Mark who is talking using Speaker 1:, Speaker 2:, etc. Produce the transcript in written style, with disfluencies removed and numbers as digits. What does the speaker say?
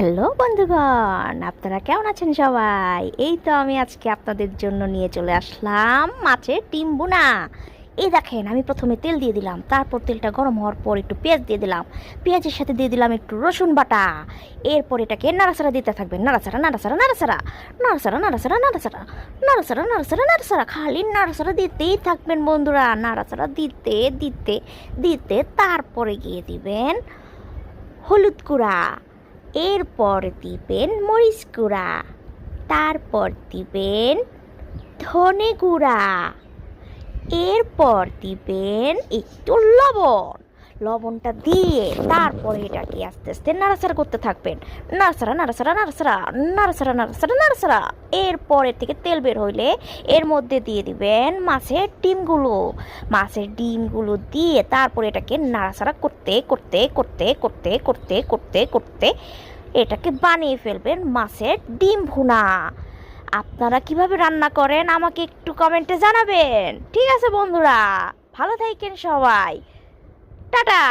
Speaker 1: Hello বন্ধুগণ, আপনারা কেমন আছেন সবাই? এই তো আমি আজকে আপনাদের জন্য নিয়ে চলে আসলাম মাছের ডিম ভুনা। এই দেখেন, আমি প্রথমে তেল দিয়ে দিলাম, তারপর তেলটা গরম হওয়ার পর একটু পেঁয়াজ দিয়ে দিলাম, পেঁয়াজের সাথে দিয়ে দিলাম একটু রসুন বাটা। এরপর এটাকে নাড়াচাড়া দিতে থাকবেন, নাড়াচাড়া নাড়াচাড়া নাড়াচাড়া নাড়াচাড়া নাড়াচাড়া নাড়াচাড়া নাড়াচাড়া নাড়াচাড়া নাড়াচাড়া, খালি নাড়াচাড়া দিতেই থাকবেন বন্ধুরা। নাড়াচাড়া দিতে দিতে দিতে তারপরে গিয়ে দিবেন হলুদ গুঁড়া, এরপর দিবেন মরিচ গুঁড়া, তারপর দিবেন ধনে গুঁড়া, এরপর দিবেন একটু লবণ। লবণটা দিয়ে তারপরে এটাকে আস্তে আস্তে নাড়াচাড়া করতে থাকবেন, নাড়াচাড়া নাড়াচাড়া নাড়াচাড়া নাড়াচাড়া নাড়াচাড়া নাড়াচাড়া। এরপরের থেকে তেল বের হইলে এর মধ্যে দিয়ে দিবেন মাছের ডিমগুলো। মাছের ডিমগুলো দিয়ে তারপরে এটাকে নাড়াচাড়া করতে করতে করতে করতে করতে করতে করতে এটাকে বানিয়ে ফেলবেন মাছের ডিম ভুনা। আপনারা কিভাবে রান্না করেন আমাকে একটু কমেন্টে জানাবেন। ঠিক আছে বন্ধুরা, ভালো থাকেন সবাই, টাটা।